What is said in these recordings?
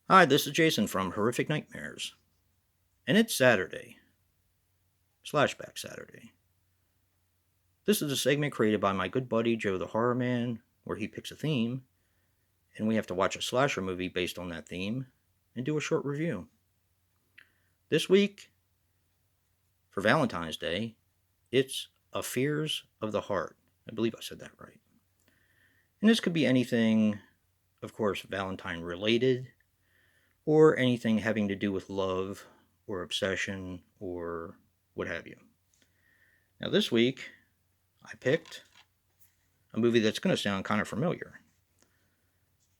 Hi, this is Jason from Horrific Nightmares, and it's Saturday, Slashback Saturday. This is a segment created by my good buddy Joe the Horror Man, where he picks a theme, and we have to watch a slasher movie based on that theme and do a short review. This week, for Valentine's Day, it's A Fears of the Heart. I believe I said that right. And this could be anything, of course, Valentine related, or anything having to do with love or obsession or what have you. Now, this week, I picked a movie that's going to sound kind of familiar.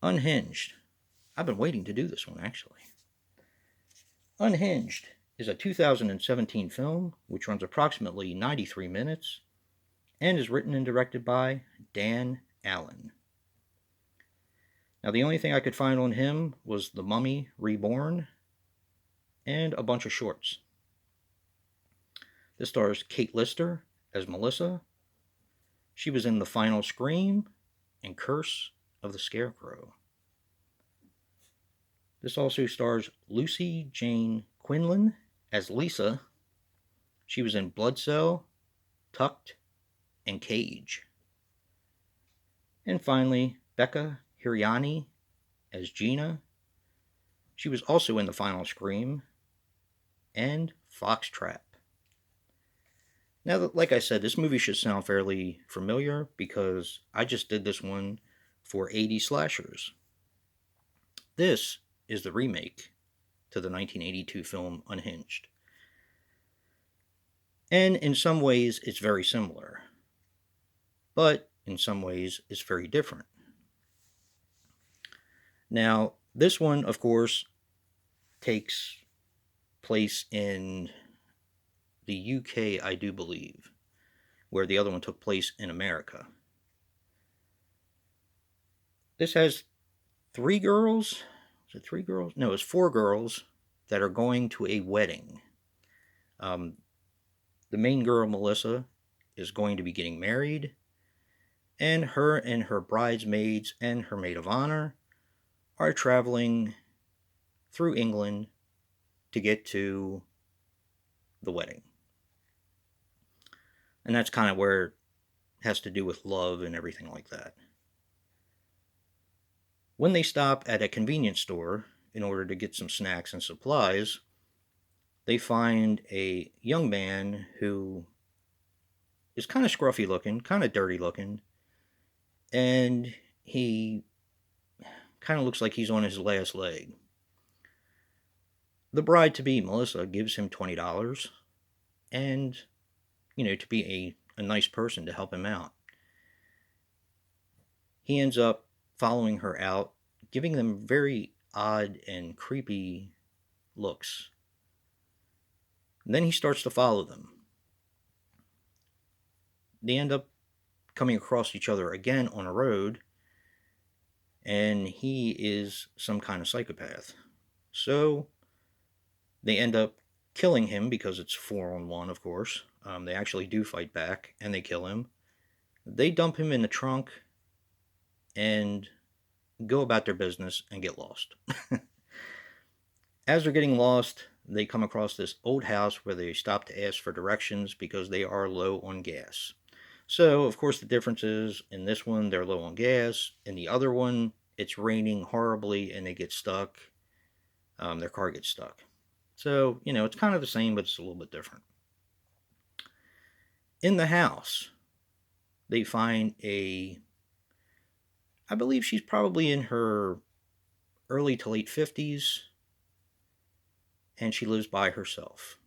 Unhinged. I've been waiting to do this one, actually. Unhinged is a 2017 film which runs approximately 93 minutes and is written and directed by Dan Allen. Now, the only thing I could find on him was The Mummy Reborn and a bunch of shorts. This stars Kate Lister as Melissa. She was in The Final Scream and Curse of the Scarecrow. This also stars Lucy Jane Quinlan as Lisa. She was in Blood Cell, Tucked, and Cage. And finally, Becca Hiriani as Gina. She was also in The Final Scream and Foxtrap. Now, like I said, this movie should sound fairly familiar because I just did this one for 80 slashers. This is the remake to the 1982 film Unhinged. And in some ways, it's very similar. But in some ways, it's very different. Now, this one, of course, takes place in the UK, I do believe, where the other one took place in America. This has three girls. Is it three girls? No, it's four girls that are going to a wedding. The main girl, Melissa, is going to be getting married, and her bridesmaids and her maid of honor are traveling through England to get to the wedding. And that's kind of where it has to do with love and everything like that. When they stop at a convenience store in order to get some snacks and supplies, they find a young man who is kind of scruffy looking, kind of dirty looking, and he kind of looks like he's on his last leg. The bride-to-be, Melissa, gives him $20 and, to be a nice person to help him out. He ends up following her out, giving them very odd and creepy looks. And then he starts to follow them. They end up coming across each other again on a road, and he is some kind of psychopath. So they end up killing him because it's 4-on-1, of course. They actually do fight back, and they kill him. They dump him in the trunk and go about their business and get lost. As they're getting lost, they come across this old house where they stop to ask for directions because they are low on gas. So, of course, the difference is in this one, they're low on gas. In the other one, it's raining horribly and they get stuck. Their car gets stuck. So, it's kind of the same, but it's a little bit different. In the house, they find I believe she's probably in her early to late 50s, and she lives by herself.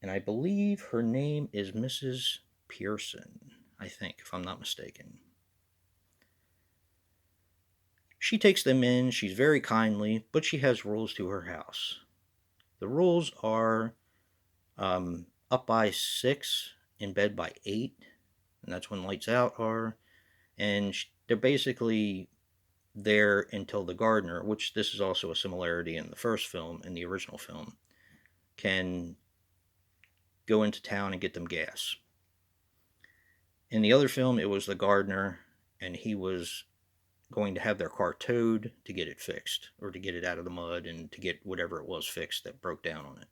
And I believe her name is Mrs. Pearson, I think, if I'm not mistaken. She takes them in, she's very kindly, but she has rules to her house. The rules are up by 6, in bed by 8, and that's when lights out are. And they're basically there until the gardener, which this is also a similarity in the first film, in the original film, can go into town and get them gas. In the other film, it was the gardener, and he was going to have their car towed to get it fixed, or to get it out of the mud and to get whatever it was fixed that broke down on it.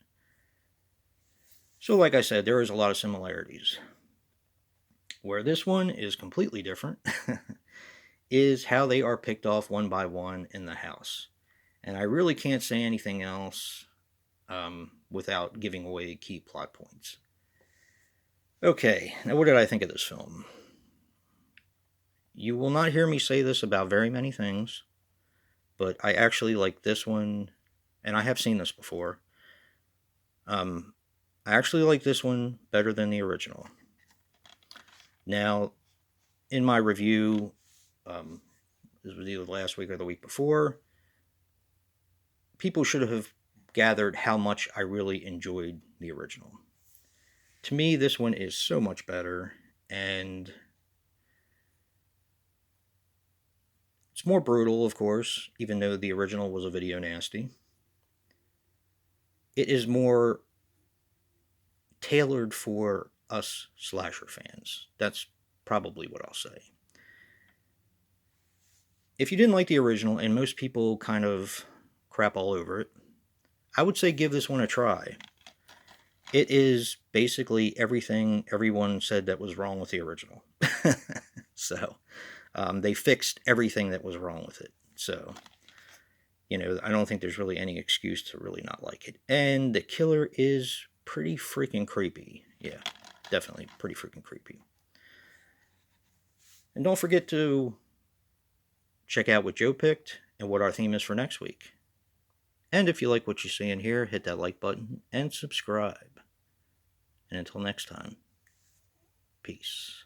So, like I said, there is a lot of similarities. Where this one is completely different is how they are picked off one by one in the house. And I really can't say anything else without giving away key plot points. Okay, now what did I think of this film? You will not hear me say this about very many things, but I actually like this one, and I have seen this before. I actually like this one better than the original. Now, in my review, this was either last week or the week before, people should have gathered how much I really enjoyed the original. To me, this one is so much better, and it's more brutal, of course, even though the original was a video nasty. It is more tailored for us slasher fans. That's probably what I'll say. If you didn't like the original, and most people kind of crap all over it, I would say give this one a try. It is basically everything everyone said that was wrong with the original. So, they fixed everything that was wrong with it. So, I don't think there's really any excuse to really not like it. And the killer is pretty freaking creepy. Yeah, definitely pretty freaking creepy. And don't forget to check out what Joe picked and what our theme is for next week. And if you like what you see in here, hit that like button and subscribe. And until next time, peace.